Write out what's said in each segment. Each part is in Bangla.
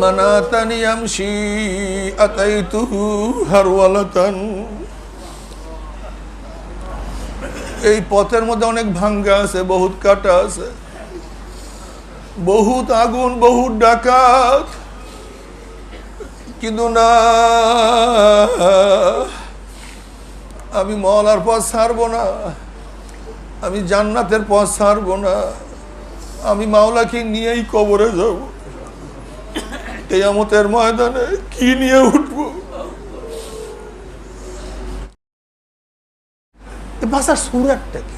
মানাতানি আমশি আতাইতুহু হারওয়ালাতান। এই পথের মধ্যে অনেক ভাঙ্গা আছে, বহুত কাটা আছে, বহুত আগুন, বহুত ডাকাত, কিন্তু না, আমি মওলার পথ ছাড়বো না, আমি জান্নাতের পথ ছাড়বো না, আমি মাওলাকে নিয়েই কবরে যাব। কিয়ামতের ময়দানে কি নিয়ে উঠবো? ভাষার সুরাটটা কি?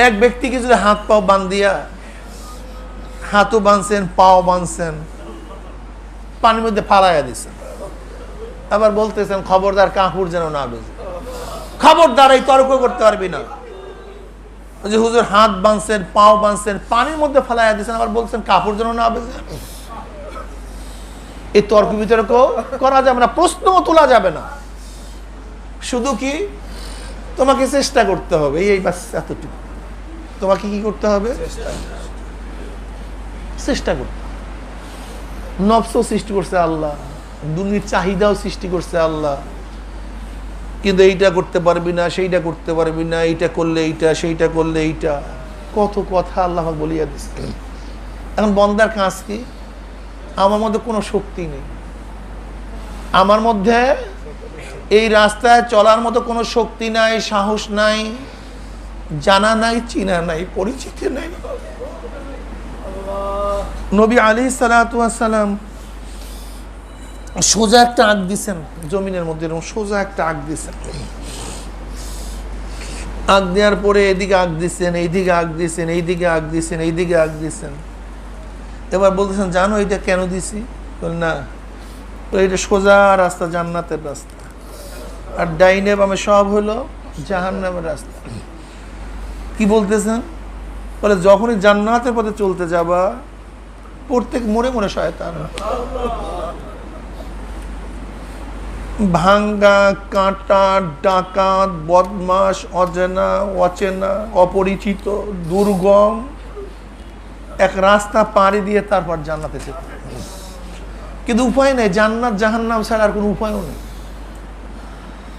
এক ব্যক্তিকে যদি হাত পাও বান্ধিয়া, হাতও বাঁধছেন, পাও বাঁধছেন, পানির মধ্যে ফালাইয়া দিচ্ছেন, আবার বলতেছেন খবরদার কাপড় যেন না বেজে, খবরদার এই তর্ক করতে পারবি না। যে হুজুর হাত বাঁধছেন, পাও বাঁধছেন, পানির মধ্যে ফালাইয়া দিচ্ছেন, আবার বলছেন কাপড় যেন না বেজে। এই তর্ক বিতর্ক করা যাবে না, প্রশ্নও তোলা যাবে না। শুধু কি তোমাকে চেষ্টা করতে হবে, এই বাস এতটুকু। তোমাকে কি করতে হবে? চেষ্টা করতে। নফসও সৃষ্টি করছে আল্লাহ, দুনিয়ার চাহিদাও সৃষ্টি করছে আল্লাহ, কিন্তু এইটা করতে পারবি না, সেইটা করতে পারবি না, এইটা করলে এইটা, সেইটা করলে এইটা, কত কথা আল্লাহ বলিয়া দিচ্ছে। এখন বন্দার কাজ কি? আমার মধ্যে কোনো শক্তি নেই, আমার মধ্যে এই রাস্তায় চলার মতো কোনো শক্তি নাই, সাহস নাই, জানা নাই, চিনা নাই, পরিচিতি নাই। নবী আলাইহিস সালাতু ওয়াস সালাম সোজা একটা আগ দিছেন জমিনের মধ্যে, এরকম সোজা একটা আগ দিছেন। আগ দেওয়ার পরে এদিকে আগ দিচ্ছেন, এইদিকে আগ দিচ্ছেন, এইদিকে আগ দিচ্ছেন, এইদিকে আগ দিচ্ছেন। এবার বলতেছেন জানো এটা কেন দিছি? না, এটা সোজা রাস্তা, জান্নাতের রাস্তা, আর ডাইনে বামে সব হলো জাহান্নামের রাস্তা। কি বলতেছেন? বলে যখনই জান্নাতের পথে চলতে যাবা, প্রত্যেক মোড়ে মোড়ে শয়তান, ভাঙ্গা, কাঁটা, ডাকাত, বদমাস, অজানা, অচেনা, অপরিচিত, দুর্গম এক রাস্তা পাড়ি দিয়ে তারপর জান্নাতে যেতে। কিন্তু উপায় নেই, জান্নাত জাহান্নাম ছাড়া আর কোনো উপায়ও নেই।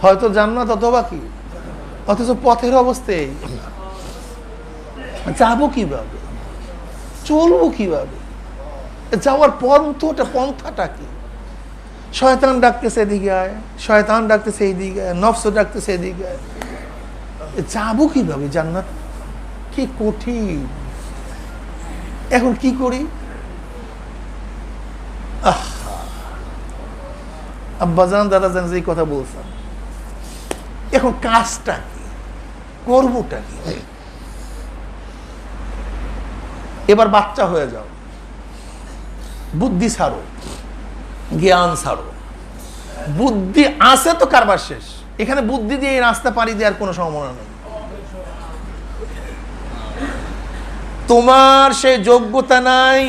হয়তো জান্নাত অথবা কি, অথচ পথের অবস্থায় যাবো কিভাবে, চলবো কিভাবে, যাওয়ার পন্থাটা কি? শয়তান ডাকতেছে এদিকে আয়, শয়তান ডাকতেছে এইদিকে আয়, নফস ডাকতেছে এদিকে আয়, যাবো কিভাবে জান্নাত? কি কঠিন। এখন কি করি? আব্বাজান দাদাজান যে কথা বলছেন, এখন কাজটা কি, করবোটা কি? এবার বাচ্চা হয়ে যাও, বুদ্ধি ছাড়ো, জ্ঞান ছাড়ো। বুদ্ধি আছে তো কারবার শেষ। এখানে বুদ্ধি দিয়ে এই রাস্তা পাড়ি দেওয়ার কোনো সম্ভাবনা নেই। তোমার সেই যোগ্যতা নাই।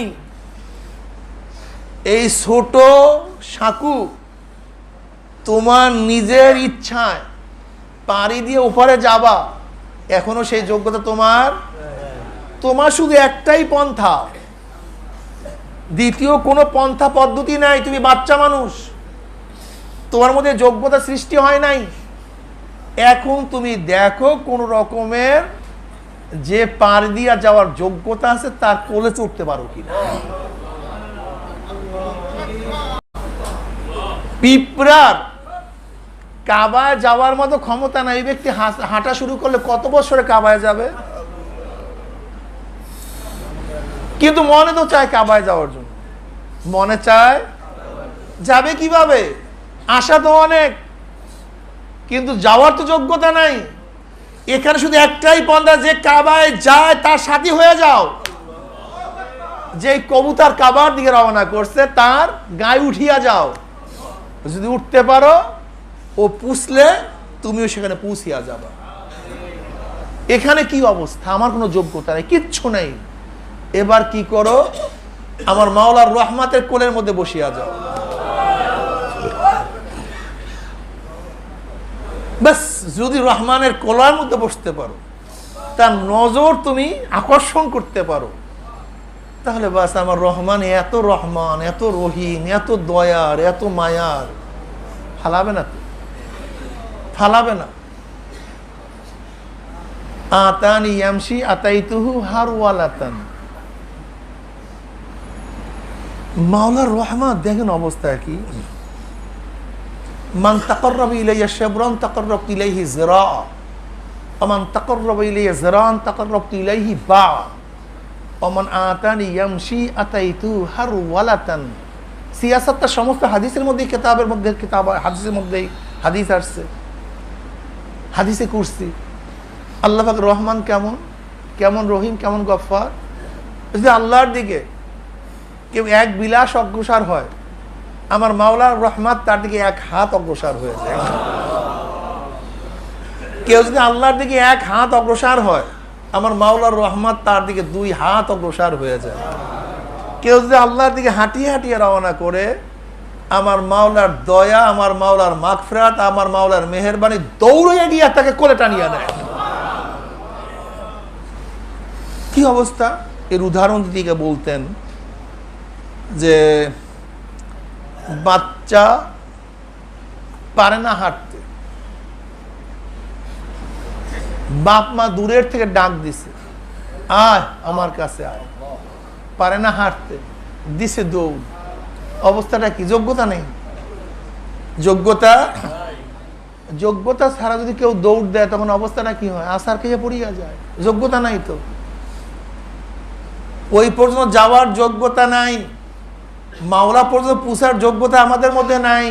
এই ছোট সাঁকু তোমার নিজের ইচ্ছায় পাড়ি দিয়ে ওপারে যাবা, এখনো সেই যোগ্যতা তোমার শুধু একটাই পন্থা, দ্বিতীয় কোনো পন্থা পদ্ধতি নাই। তুমি বাচ্চা মানুষ, তোমার মধ্যে যোগ্যতা সৃষ্টি হয় নাই। এখন তুমি দেখো কোন রকমের যে পাড়ি দিয়া যাওয়ার যোগ্যতা আছে তার কোলে চড়তে পারো কিনা। পিঁপড়ার কাবায় যাওয়ার মতো ক্ষমতা নাই। এই ব্যক্তি হাঁটা শুরু করলে কত বছরে কাবায় যাবে? কিন্তু মনে তো চায় কাবায় যাওয়ার জন্য, মনে চায়। যাবে কিভাবে? আশা তো অনেক, কিন্তু যাওয়ার তো যোগ্যতা নাই। এখানে শুধু একটাই পন্থা, যে কাবায় যায় তার সাথী হয়ে যাও। যে কবুতর কাবার দিকে রওনা করছে তার গায়ে উঠিয়া যাও। যদি উঠতে পারো, ও পুষলে তুমিও সেখানে পৌঁছিয়া যাবা। এখানে কি অবস্থা? আমার কোনো যোগ্যতা নেই, কিচ্ছু নেই। এবার কি করো? আমার মাওলার রহমতের কোলের মধ্যে বসিয়া যাও। বাস, যদি রহমানের কোলার মধ্যে বসতে পারো, তার নজর তুমি আকর্ষণ করতে পারো, তাহলে বাস আমার রহমান এত রহিম, এত দয়ার, এত মায়ার, ফালাবে না তো, ফালাবে না। আতানি ইয়ামশি আতাইতুহু হারওয়ালাতান। মাওলার রহমত দেখেন অবস্থা কি। মান তাকাররাবা ইলাইয়া শিবরান তাকাররাবতু ইলাইহি যিরা, ওয়া মান তাকাররাবা ইলাইয়া যিরান তাকাররাবতু ইলাইহি বা, ওয়া মান আতানি ইয়ামশি আতাইতু হারওয়ালাতান। সিয়াসাতটা সমস্ত হাদিসের মধ্যে, কিতাবের মধ্যে, হাদিসের মধ্যে হাদিস আসছে, হাদিসে কুরসি। আল্লাহ পাক রহমান কেমন, কেমন রহিম, কেমন গফফার। যদি আল্লাহর দিকে কেউ এক বিলাস অগ্রসর হয়, আমার মাওলার রহমত তার দিকে এক হাত অগ্রসর হয়ে যায়। কেউ যদি আল্লাহর দিকে এক হাত অগ্রসর হয়, আমার মাওলার রহমত তার দিকে 2 হাত অগ্রসর হয়ে যায়। কেউ যদি আল্লাহর দিকে হাঁটিয়ে হাঁটিয়ে রওনা করে, আমার মাওলার দয়া, আমার মাওলার মাগফিরাত, আমার মাওলার মেহেরবানি দৌড়ে গিয়ে তাকে কোলে টানিয়ে নেয়। কি অবস্থা। এর উদাহরণ দিকে বলতেন যে বাচ্চা পারে না হাঁটতে, বাপ মা দূরের থেকে ডাক দিছে, আয় আমার কাছে আয়, পারে না হাঁটতে, দিছে দৌড়। অবস্থাটা কি, যোগ্যতা নেই। যোগ্যতা ছাড়া যদি কেউ দৌড় দেয়, তখন অবস্থাটা কি হয়, আসার খেয়ে পড়িয়া যায়। যোগ্যতা নাই তো, ওই পর্যন্ত যাওয়ার যোগ্যতা নাই, মাওলা পর্যন্ত পৌঁছার যোগ্যতা আমাদের মধ্যে নাই,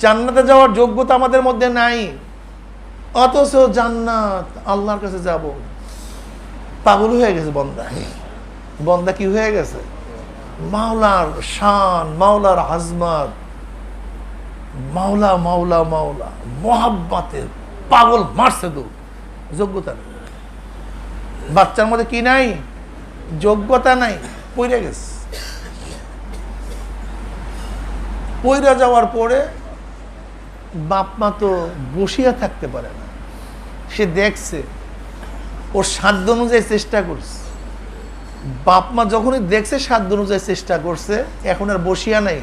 জান্নাতে যাওয়ার যোগ্যতা আমাদের মধ্যে নাই। অথচ জান্নাত, আল্লাহর কাছে যাব, পাগল হয়ে গেছে বন্দা। বন্দা কি হয়ে গেছে, মাওলার শান, মাওলার আজমত, মাওলা মাওলা মাওলা মোহাব্বতের পাগল মারছে দৌড়। যোগ্যতা নেই বাচ্চার মধ্যে, কি নাই, যোগ্যতা নাই, পইরা গেছে। পইরা যাওয়ার পরে বাপ মা তো বসিয়া থাকতে পারে না, সে দেখছে, ওর সাধ্য অনুযায়ী চেষ্টা করছে। বাপ মা যখনই দেখছে সাধ্য অনুযায়ী চেষ্টা করছে, এখন আর বসিয়া নাই।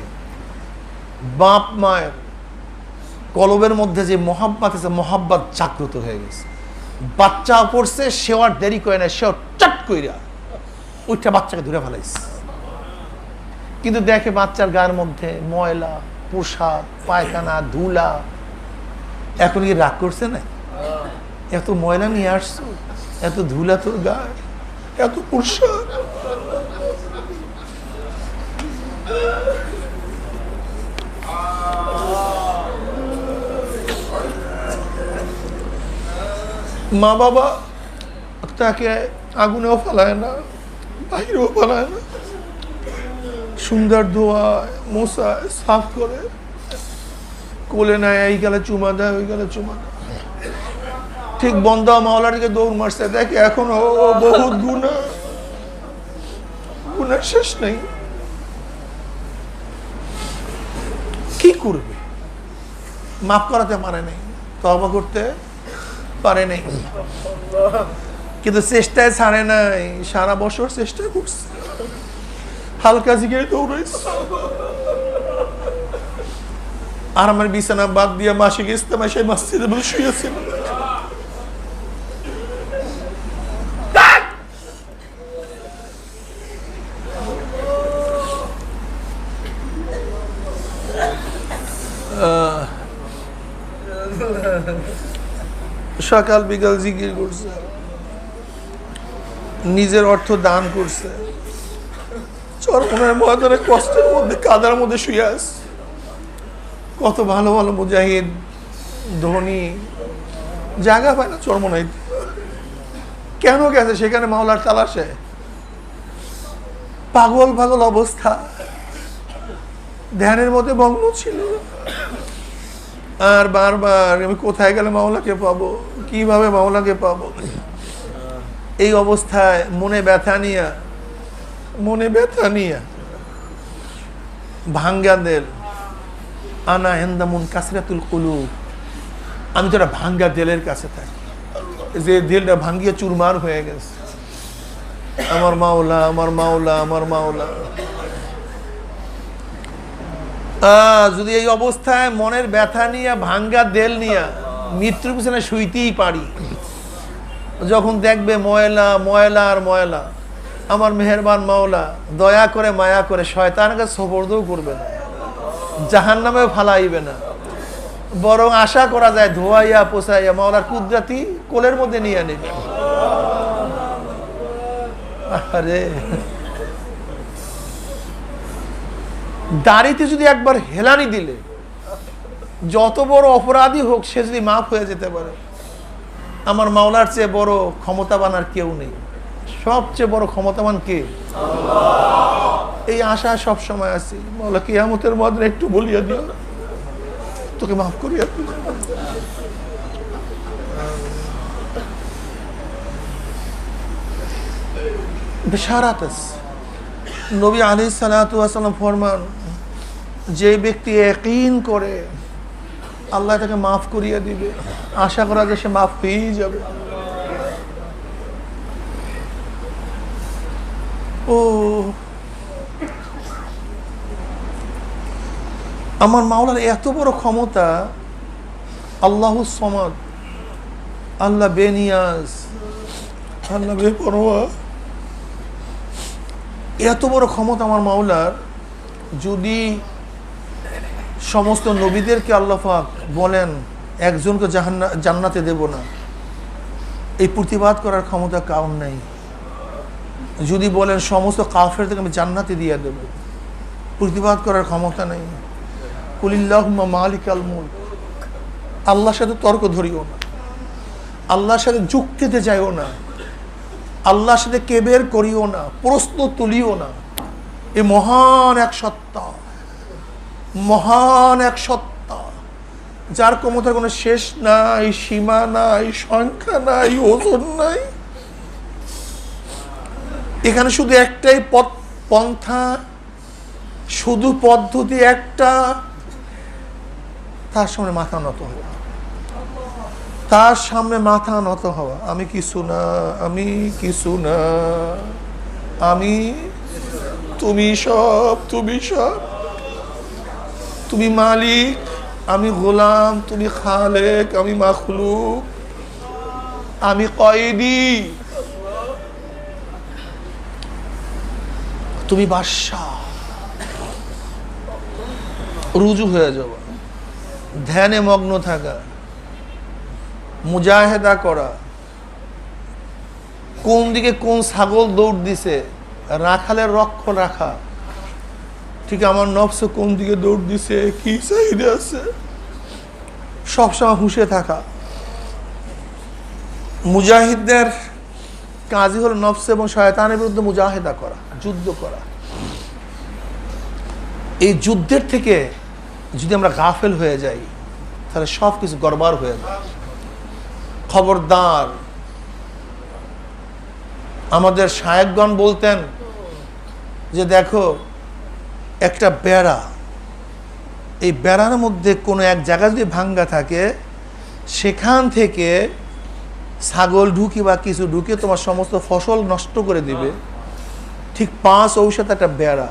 বাপ মায়ের কলবের মধ্যে যে মহাব্বত আছে, মহাব্বত জাগ্রত হয়ে গেছে। বাচ্চা পড়ছে, সেও আর দেরি করে না, সেও চট কইরা ওইটা বাচ্চাকে ধরে ফেলাইছে। কিন্তু দেখে বাচ্চার গায়ের মধ্যে ময়লা, পোশাক, পায়খানা, ধুলা। এখন কি রাগ করছে না, এত ময়লা নিয়ে আসছো, এত ধুলা তোর গায়ে, এত পোশাক। মা বাবা তাকে আগুনেও ফেলায় না, বাইরেও ফেলায় না, সুন্দর ধোয়ায়, মোছায়, সাফ করে কোলে নেয়, এই গেলে চুমা দেয়, ওই গেলে চুমা দেয়। ঠিক বন্দা মাওলাটিকে দৌড় মারছে, দেখে এখন বহুত গুনার শেষ নেই। কি করবে, মাফ করাতে পারে নাই, তওবা করতে পারে নাই, কিন্তু চেষ্টায় ছাড়ে নাই। সারা বছর চেষ্টা করছে, হালকা জিগিয়ে দৌড়াইছে। আর আমার বিছানা বাদ দিয়ে মাসিক ইস্তেমায় সেই মসজিদে বসে শুয়েছিল। সকাল বিকাল জিকির করছে, নিজের অর্থ দান করছে, চরমনের ময়দানে কষ্টের মধ্যে, কাদার মধ্যে শুয়ে আছে। কত ভালো ভালো মুজাহিদ, ধনী, জায়গা পায় না চরমনাইতে। কেন গেছে সেখানে, মাওলার তালাশে। পাগল পাগল অবস্থা, ধ্যানের মধ্যে মগ্ন ছিল। আর বারবার আমি কোথায় গেলে মাওলাকে পাবো, কিভাবে মাওলাকে পাবো, এই অবস্থায় মনে ব্যথা নিয়া ভাঙ্গা দেল, আনা হেন্দামুন কাসরাতুল কুলুব, আমি তো একটা ভাঙ্গা দেলের কাছে থাকি, যে দিলটা ভাঙ্গিয়ে চুরমার হয়ে গেছে। আমার মাওলা, আমার মাওলা, আমার মাওলা। যদি এই অবস্থায় মনের ব্যথা নিয়ে, ভাঙ্গা দেল নিয়ে মৃত্যুর পিছনে শুইতেই পারি, যখন দেখবে ময়লা ময়লা আর ময়লা, আমার মেহেরবান মাওলা দয়া করে মায়া করে শয়তানকে সোপর্দও করবে না, জাহান্নামেও ফালাইবে না, বরং আশা করা যায় ধোয়াইয়া পোছাইয়া মাওলার কুদরতি কোলের মধ্যে নিয়ে নেবে। আরে দাড়িতে যদি একবার হেলানি দিলে, যত বড় অপরাধী হোক সে যদি মাফ হয়ে যেতে পারে, আমার মাওলার চেয়ে বড় ক্ষমতাবান আর কেউ নেই। সবচেয়ে বড় ক্ষমতাবান কে? এই আশা সব সময় আছি, মাওলা কিয়ামতের ময়দানে একটু বলিয়া দিও না, তোকে মাফ করিয়া দিও। বিশারাত আছে। নবী আলাইহিস সালাতু ওয়াস সালাম ফরমান, যে ব্যক্তি ইয়াকিন করে আল্লাহ তাকে মাফ করিয়া দিবে, আশা করা যে সে মাফ পেয়েই যাবে। ও আমার মাওলার এত বড় ক্ষমতা, আল্লাহুস সামাদ, আল্লাহ বেনিয়াজ, আল্লাহ বেপরোয়া, এত বড় ক্ষমতা আমার মাওলার। যদি সমস্ত নবীদেরকে আল্লাহ পাক বলেন একজনকে জান্নাতে দেব না, এই প্রতিবাদ করার ক্ষমতা কাউর নাই। যদি বলেন সমস্ত কাফেরদেরকে আমি জান্নাতে দিয়ে দেব, প্রতিবাদ করার ক্ষমতা নেই। কুলিল্লাহুম্মা মালিকাল মুলক, আল্লাহর সাথে তর্ক ধরিও না, আল্লাহর সাথে যুক্তিতে যাইও না, আল্লাহর সাথে কেবের করিও না, প্রশ্ন তুলিও না। এই মহান এক সত্তা, মহান এক সত্তা, যার ক্ষমতার কোনো শেষ নাই, সীমা নাই, সংখ্যা নাই, ওজন নাই। এখানে শুধু একটাই পন্থা, শুধু পদ্ধতি একটা, তার সামনে মাথা নত হওয়া, তার সামনে মাথা নত হওয়া। আমি কিছু না, আমি কিছু না, আমি, তুমি সব, তুমি সব, তুমি মালিক, আমি গোলাম, তুমি খালেক, আমি মাখলুক, আমি কয়েদি, তুমি বাদশাহ। রুজু হয়ে যাওয়া, ধ্যানে মগ্ন থাকা, মুজাহেদা করা, কোন দিকে কোন ছাগল দৌড় দিছে রাখালের রক্ষ রাখা, ঠিক আমার নফস কোন দিকে দৌড় দিছে, কি চাহিদা আছে, সবসময় হুঁশে থাকা। মুজাহিদদের কাজই হলো নফস এবং শয়তানের বিরুদ্ধে মুজাহিদা করা, যুদ্ধ করা। এই যুদ্ধের থেকে যদি আমরা গাফেল হয়ে যাই, তাহলে সব কিছু গড়বড় হয়ে যায়। খবরদার, আমাদের শায়েখগণ বলতেন যে দেখো একটা বেড়া, এই বেড়ার মধ্যে কোনো এক জায়গা যদি ভাঙ্গা থাকে, সেখান থেকে ছাগল ঢুকি বা কিছু ঢুকে তোমার সমস্ত ফসল নষ্ট করে দিবে। ঠিক 5 ঔষধ একটা বেড়া,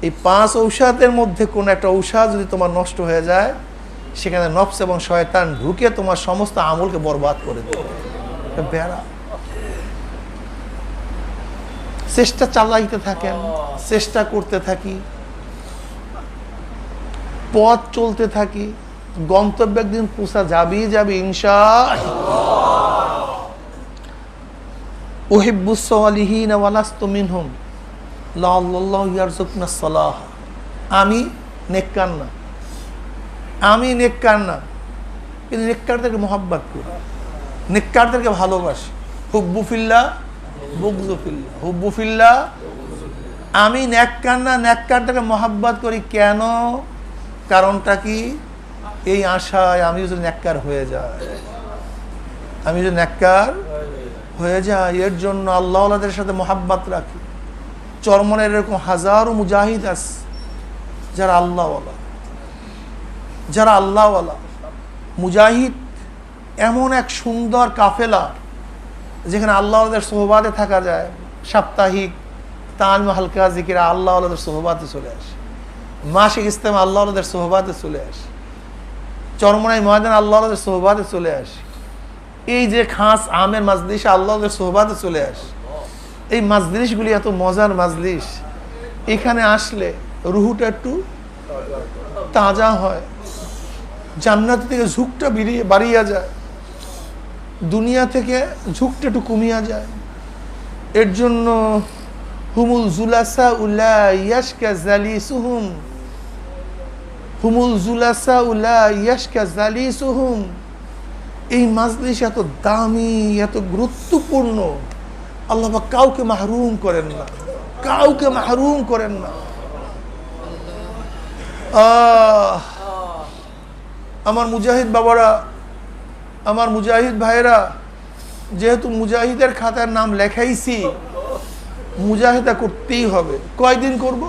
এই 5 ঔষধের মধ্যে কোনো একটা ঔষধ যদি তোমার নষ্ট হয়ে যায়, সেখানে নফস এবং শয়তান ঢুকে তোমার সমস্ত আমলকে বরবাদ করে দেবে। বেড়া। চেষ্টা চালাইতে থাকেন, চেষ্টা করতে থাকি, পথ চলতে থাকি, গন্তব্য একদিন পৌঁছা যাবেই যাবে ইনশাআল্লাহ। উহিব্বুস সালিহিন ওয়া লাস্তু মিনহুম লাআল্লাহু ইয়ারযুকুনাস সালাহ। আমি নেককার না, আমি নেককার না, কিন্তু নেককারদেরকে মহব্বত করি, নেককারদেরকে ভালোবাসি। হুব্বু ফিল্লাহ বুগযু ফিল্লাহ, হুব্বু ফিল্লাহ। আমি নেককার না, নেককারদেরকে মহব্বত করি কেন? কারণটা কি? এই আশায় আমি যদি নেককার হয়ে যাই, আমি যদি নেককার হয়ে যাই, এর জন্য আল্লাহওয়ালাদের সাথে মহব্বত রাখি। চরমনের এরকম হাজারো মুজাহিদ আছে যারা আল্লাহওয়ালা, যারা আল্লাহওয়ালা মুজাহিদ। এমন এক সুন্দর কাফেলা যেখানে আল্লাহওয়ালাদের সোহবাতে থাকা যায়, সাপ্তাহিক তালিম হালকা জিকিরা আল্লাহ আল্লাহদের সোহবাতে চলে আসে, মাসিক ইস্তেমা আল্লাহ আল্লাহদের সোহবাতে চলে আসে, চরমনাই ময়দান আল্লাহ আল্লাহদের সোহবাতে চলে আসে, এই যে খাস আমের মাজলিস আল্লাহদের সোহবাতে চলে আসে। এই মাজলিসগুলি এত মজার মাজলিস, এখানে আসলে রুহুটা একটু তাজা হয়, জান্নাত থেকে ঝুঁকটা বাড়িয়ে যায়, দুনিয়া থেকে ঝুঁকটা একটু কমিয়া যায়। এর জন্য হুমুল জুলাসা উলা ইয়াশকা জালিসুহুম, হুমুল জুলাসা উলা ইয়াশকা জালিসুহুম। এই মাজলিস এত দামি, এত গুরুত্বপূর্ণ, আল্লাহ পাক কাউকে মাহরুম করেন না, কাউকে মাহরুম করেন না। আমার মুজাহিদ বাবারা, আমার মুজাহিদ ভাইরা, যেহেতু মুজাহিদের খাতার নাম লেখাইছি, মুজাহিদা করতেই হবে। কয়দিন করব?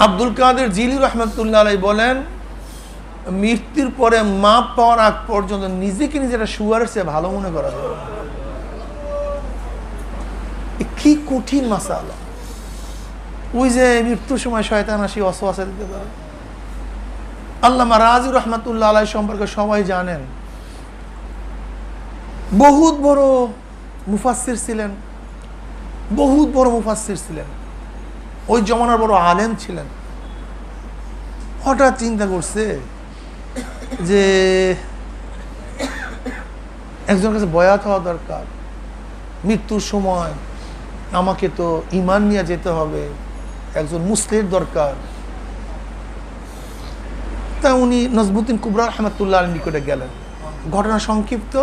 আব্দুল কাদের জিলি রহমতুল্লাহ আলাই বলেন, মৃত্যুর পরে মাপ পাওয়ার আগ পর্যন্ত নিজেকে নিজেরা শুয়ারের চেয়ে ভালো মনে করা যাবে। কি কঠিন মাসালা! ওই যে মৃত্যুর সময় শয়তান আসি ওয়াসওয়াসা দিতে পারে। আল্লামা রাজি রহমাতুল্লাহ আলাই সম্পর্কে সবাই জানেন, বহুত বড় মুফাসসির ছিলেন, বহুত বড় মুফাসসির ছিলেন, ওই জমানার বড় আলেম ছিলেন। হঠাৎ চিন্তা করছে যে একজনের কাছে বয়াত হওয়া দরকার, মৃত্যুর সময় আমাকে তো ঈমান নিয়ে যেতে হবে, একজন মুসলিম দরকার। তা উনি নজমুদ্দিন কুবরা রহমাতুল্লাহ নিকটে গেলেন। ঘটনা সংক্ষিপ্ত,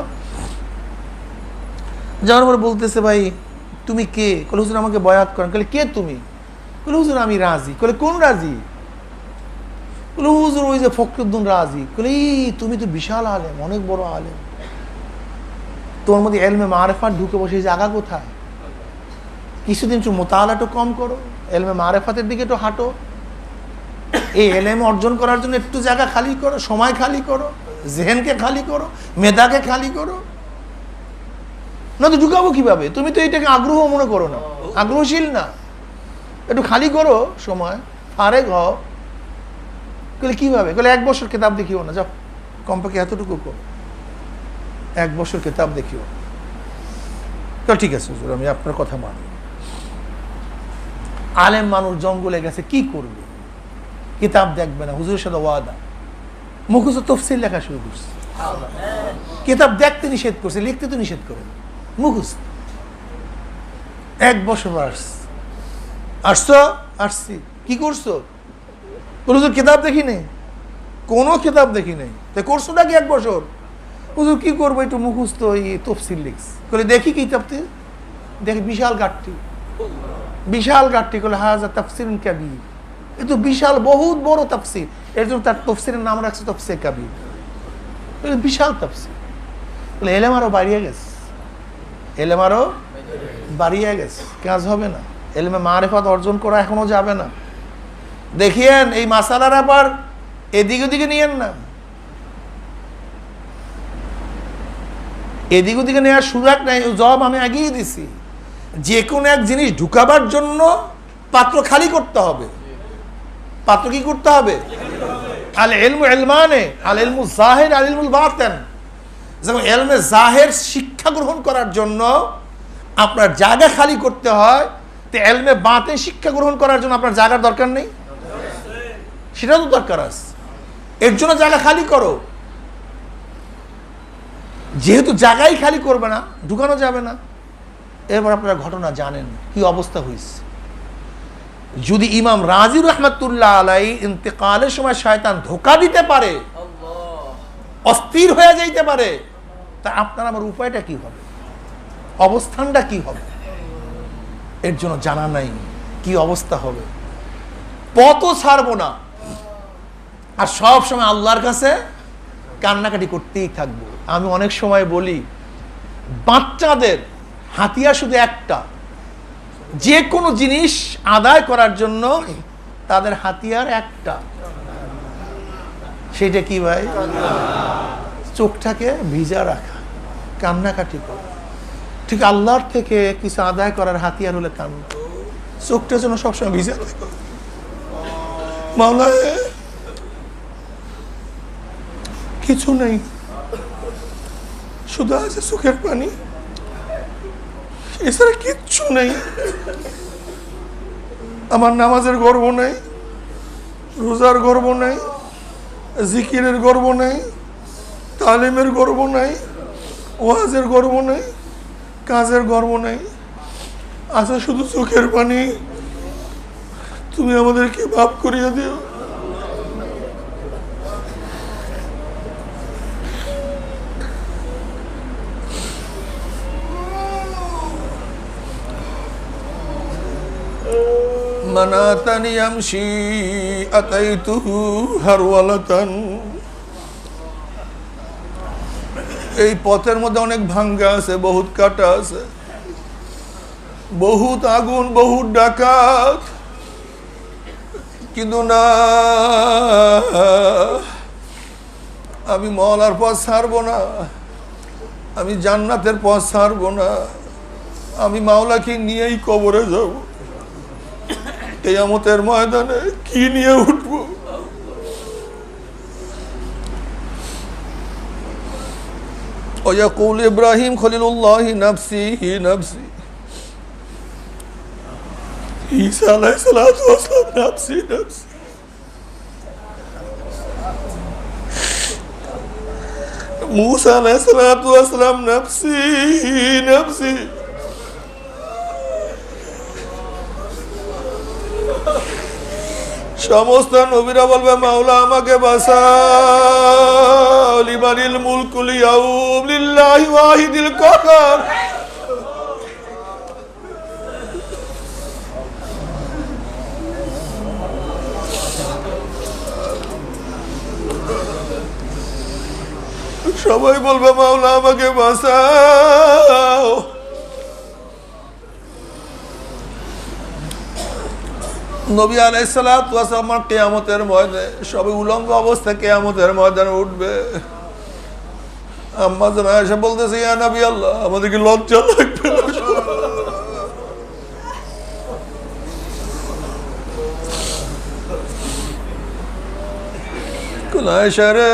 যাওয়ার পরে বলতেছে, ভাই তুমি কে? কলে হুজুর আমাকে বয়াত করেন। কলে কে তুমি? কলে হুজুর আমি রাজি। কলে কোন রাজি? কলে হুজুর ওই যে ফখরুদ্দিন রাজি। কলে তুমি তো বিশাল আলেম, অনেক বড় আলেম, তোমার মধ্যে এলমে মারেফাত ঢুকে বসে জায়গা কোথায়? কিছুদিন একটু মোতালাটো কম করো, এলমে মারেফাতের দিকে একটু হাঁটো, এই এলএম অর্জন করার জন্য একটু জায়গা খালি করো, সময় খালি করো, জেহেনকে খালি করো, মেধাকে খালি করো। না তো ঢুকাবো কিভাবে? তুমি তো এটাকে আগ্রহ মনে করো না, আগ্রহশীল না, একটু খালি করো সময়, ফারেক হও। বলে কিভাবে? বলে 1 বছর কিতাব দেখিও না, যাও কমপক্ষে এতটুকু করো, 1 বছর কিতাব দেখিও। ঠিক আছে হুজুর, আমি আপনার কথা মানি। আলেম মানুষ জঙ্গলে গেছে, কি করবে? কিতাব দেখবে না, হুজুরের সাথে ওয়াদা। মুখস্থ তফসিল লেখা শুরু করছে, কিতাব দেখতে নিষেধ করছে, লিখতে তো নিষেধ করে, মুখস্থ। 1 বছর আসছো? আসছি। কি করছো? হুজুর কিতাব দেখি নেই, কোনো কিতাব দেখি নেই। তাই করছো নাকি 1 বছর? হুজুর কি করবো, একটু মুখস্থ তফসিল লিখছি। বলে দেখি কিতাবটি, দেখি বিশাল গাঠটি, বিশাল গাঠটি। বলে হাজা তাফসির কাবীর, এ তো বিশাল বহুত বড় তাফসির, এর জন্য তার তফসিরের নাম রাখছে তাফসির কাবীর। বিশাল তাফসির। বলে এলেম আরো বাড়িয়ে গেছে, এলেম আরো বাড়িয়ে গেছে, কাজ হবে না, এলেমে মারিফাত অর্জন করা এখনো যাবে না। দেখিয়েন এই মাসালার আবার এদিক ওদিকে নিয়েন না, এদিক ওদিকে নেওয়ার সুযোগ নাই। জবাব আমি আগেই দিছি, যে কোনো এক জিনিস ঢুকাবার জন্য পাত্র খালি করতে হবে। পাত্র কি করতে হবে? আল ইলমু ইলমানে, আল ইলমু জাহির, আল ইলমুল বাতিন। যেমন ইলমে জাহির শিক্ষা গ্রহণ করার জন্য আপনার জায়গা খালি করতে হয়, তো ইলমে বাতিন শিক্ষা গ্রহণ করার জন্য আপনার জায়গার দরকার নেই? সেটা তো দরকার আছে, এর জন্য জায়গা খালি করো। যেহেতু জায়গাই খালি করবে না, ঢুকানো যাবে না। এবার আপনারা ঘটনা জানেন কি অবস্থা হয়েছে। যদি ইমাম রাজি রহমাতুল্লাহ আলাই ইন্তেকালের সময় শয়তান ধোঁকা দিতে পারে, অস্থির হয়ে যাইতে পারে, তা আপনার আমার উপায়টা কি হবে, অবস্থানটা কি হবে? এর জন্য জানা নাই কি অবস্থা হবে। পথও ছাড়বো না, আর সব সময় আল্লাহর কাছে কান্নাকাটি করতেই থাকবো। আমি অনেক সময় বলি, বাচ্চাদের হাতিয়ার শুধু একটা, যে কোনো জিনিস আদায় করার জন্য তাদের হাতিয়ার একটা, সেটা কি ভাই? চোখটাকে ভিজা রাখা, কান্নাকাটি করা। ঠিক আল্লাহর থেকে কিছু আদায় করার হাতিয়ার হলে কান্না। চোখটা যেন সবসময় ভিজা থাকে। মাওলা কিছু নেই, শুধু আছে চোখের পানি, এছাড়া কিচ্ছু নেই। আমার নামাজের গর্ব নেই, রোজার গর্ব নেই, জিকিরের গর্ব নেই, তালিমের গর্ব নেই, ওয়াজের গর্ব নেই, কাজের গর্ব নেই, আছে শুধু চোখের পানি। তুমি আমাদেরকে মাফ করিয়ে দিও। মানাতানি আমশি আতাইতুহু হারওয়ালাতান। এই পথের মধ্যে অনেক ভাঙ্গা আছে, বহুত কাটা আছে, বহুত আগুন, বহুত ডাকাত, কিন্তু না, আমি মওলার পথ ছাড়বো না, আমি জান্নাতের পথ ছাড়বো না, আমি মাওলাকে নিয়েই কবরে যাব। কিয়ামতের ময়দানে কি নিয়ে উঠবো? ওয়াকুল ইব্রাহিম খলিলুল্লাহ নফসি নফসি, ঈসা আলাইহিস সালাতু ওয়াস সালাম নফসি নফসি, मूसा अलैहिस्सलातु वस्सलाम नफ्सी नफ्सी। সমস্ত নবীরা বলবে মাওলা আমাকে বাঁচাও। লিমানিল মুলকুল ইয়াউম লিল্লাহি ওয়াহিদিল কাহার। সবাই বলবে মাওলা আমাকে বাঁচাও। নবী আলাইহিস সালাতু ওয়াস সালাম কিয়ামতের ময়দানে সবাই উলঙ্গ অবস্থায় কিয়ামতের ময়দানে উঠবে। আম্মা জান আয়েশা বলতেছে, ইয়া নবী আল্লাহ, আমাদের কি লজ্জা লাগবে না? কোন আয়েশা রে,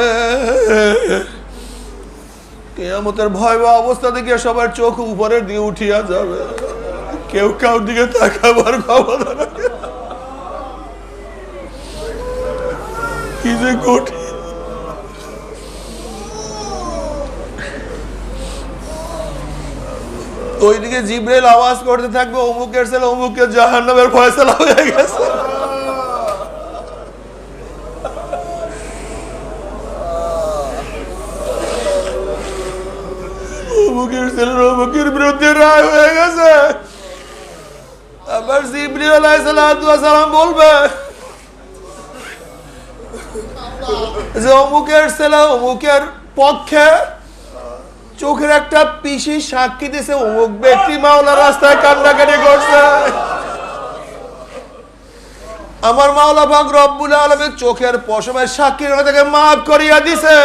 কিয়ামতের ভয়াবহ অবস্থা দেখে সবার চোখ উপরের দিকে উঠিয়া যাবে, কেউ কাউ দিকে তাকাবার ক্ষমতা রাখে। কি যে কঠিন! ওইদিকে জিবরাইল আওয়াজ করতে থাকবে, অমুকের ছেলে অমুকের জাহান্নামের ফয়সালা হয়ে গেছে। অমুকের ছেলের অমুকের বিরুদ্ধে রায় হয়ে গেছে। আবার জিবরাইল আলাইহিস সালাম বলবে যে অমুকের ছেলে অমুকের পক্ষে চোখের একটা পিসি সাক্ষী দিয়েছে, অমুক ব্যক্তি মাওলা রাস্তায় কান্নাকাটি করছে। আমার মাওলা পাক রব্বুল আলামিন চোখের পশমের সাক্ষী তাকে মাফ করিয়া দিছে।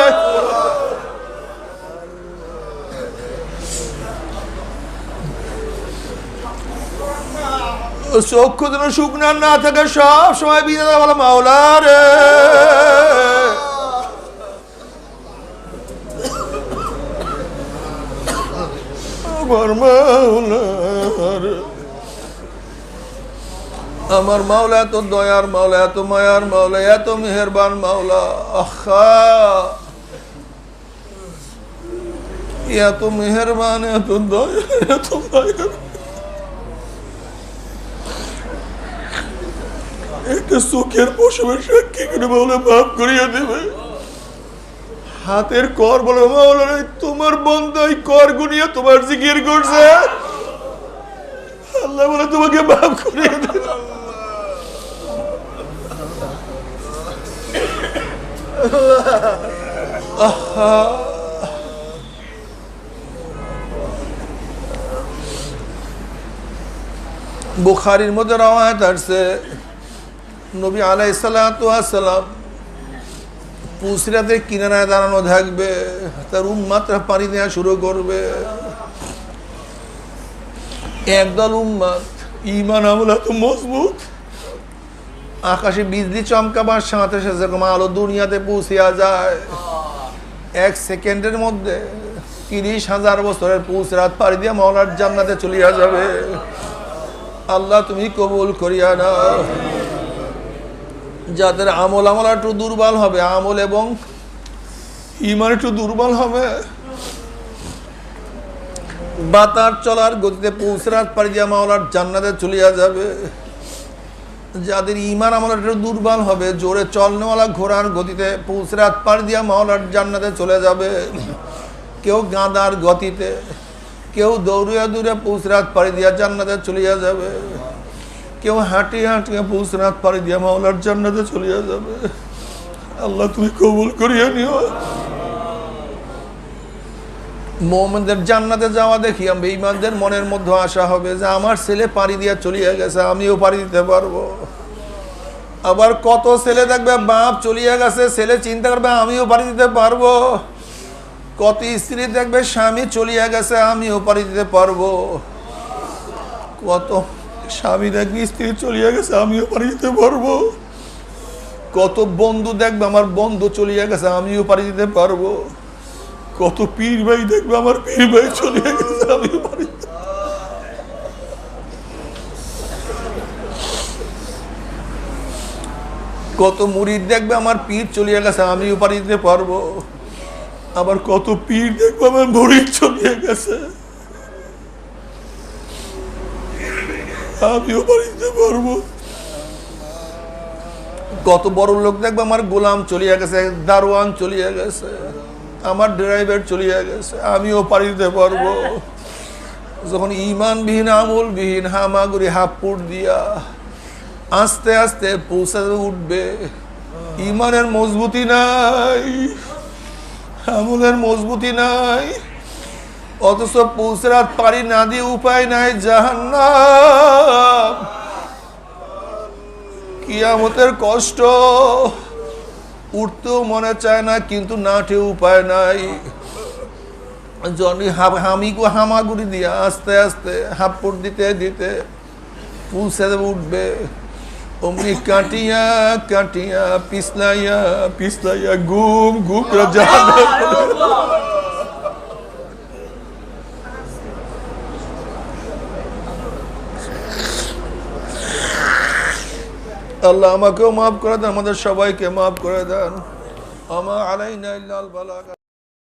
চক্ষু যেন শুকনা না থাকে, সব সময় বিদায় বলো মাওলা রে, আমার মাওলা রে। আমার মাওলা এত দয়ার মাওলা, এত মায়ার মাওলা, এত মেহেরবান মাওলা, আহা এত মেহেরবান, এত দয়া, এত মায়া। একটা চোখের পশমের সাক্ষী করে মাওলা মাফ করিয়া দেবে। হাতের কর বলে মাওলা তোমার বান্দা এই কর গুনিয়া তোমার জিকির করছে, আল্লাহ বলে তোমাকে মাফ করিয়া দেবে। বুখারীর মধ্যে রওয়ায়াত আছে, নবী আলাইহিস সালাতু ওয়াস সালাম পুলসিরাতের কিনারায় দাঁড়ানো থাকবে, তার উম্মাতরা পানি দেওয়া শুরু করবে। একদল উম্মাত ঈমান আমল এত মজবুত, আকাশে বিজলি চমকাবার সাথে সাথে যেরকম আলো দুনিয়াতে পৌঁছিয়া যায়, 1 সেকেন্ডের মধ্যে 30,000 বছরের পুলসিরাত পাড়ি দিয়া মাওলার জান্নাতে চলিয়া যাবে। আল্লাহ তুমি কবুল করিয়া নাও। যাদের আমল একটু দুর্বল হবে, আমল এবং ঈমান একটু দুর্বল হবে, বাতার চলার গতিতে পুলসিরাত পাড়ি দিয়া মাওলার জান্নাতে চলিয়া যাবে। যাদের ঈমান আমল একটু দুর্বল হবে, জোরে চলনেওয়ালা ঘোড়ার গতিতে পুলসিরাত পাড়ি দিয়া মাওলার জান্নাতে চলে যাবে। কেউ গাঁদার গতিতে, কেউ দৌড়িয়া দৌড়িয়া পুলসিরাত পাড়ি দিয়া জান্নাতে চলিয়া যাবে। কেউ হাঁটিয়ে হাঁটিয়ে পুলসিরাত পাড়ি দিয়া মাওলার জান্নাতে চলিয়া যাবে। আল্লাহ তুমি কবুল করিয়া নিও। মুমিনদের জান্নাতে যাওয়া দেখি আমরা বেঈমানদের মনের মধ্যে আশা হবে যে আমার ছেলে পাড়ি দিয়া চলিয়া গেছে, আমিও পাড়ি দিতে পারবো। আবার কত ছেলে দেখবে বাপ চলিয়া গেছে, ছেলে চিন্তা করবে আমিও পাড়ি দিতে পারবো। কত স্ত্রী দেখবে স্বামী চলিয়া গেছে, আমিও পাড়ি দিতে পারবো। কত স্বামী দেখবে স্ত্রী চলিয়া গেছে, আমিও পাড়ি দিতে পারবো। কত বন্ধু দেখবে আমার বন্ধু চলিয়া গেছে, আমিও পাড়ি দিতে পারবো। কত পীর ভাই দেখবে আমার পীর ভাই চলিয়া গেছে, আমিও পাড়ি দিতে পারবো। কত মুরিদ দেখবে আমার পীর চলিয়া গেছে, আমিও পাড়ি দিতে পারবো। আবার কত পীর দেখবে আমার মুরিদ চলিয়া গেছে, আমিও পাড়ি দিতে পারবো। কত বড় লোক দেখবে আমার গোলাম চলিয়া গেছে, দারোয়ান চলিয়া গেছে, আমার ড্রাইভার চলিয়া গেছে, আমিও পাড়ি দিতে পারবো। যখন ঈমানবিহীন আমলবিহীন হামাগুড়ি হাপুট দিয়া আস্তে আস্তে পৌঁছে উঠবে, ঈমানের মজবুতি নাই, আমলের মজবুতি নাই, অথচ পুলসিরাত পাড়ি না দিয়ে উপায় নাই জাহান্নাম। কিয়ামতের কষ্ট, উঠতেও মনে চায় না, কিন্তু নাঠে উপায় নাই। হামাগুড়ি দিয়ে আস্তে আস্তে হাপ্পড় দিতে দিতে পুলসে উঠবে। অমনি কাটিয়া কাটিয়া পিছলাইয়া পিছলাইয়া ঘুম ঘুম আল্লাহ আমাকেও মাফ করে দেন, আমাদের সবাইকে মাফ করে দেন। আমা আলাইনা ইল্লাল বালাগ।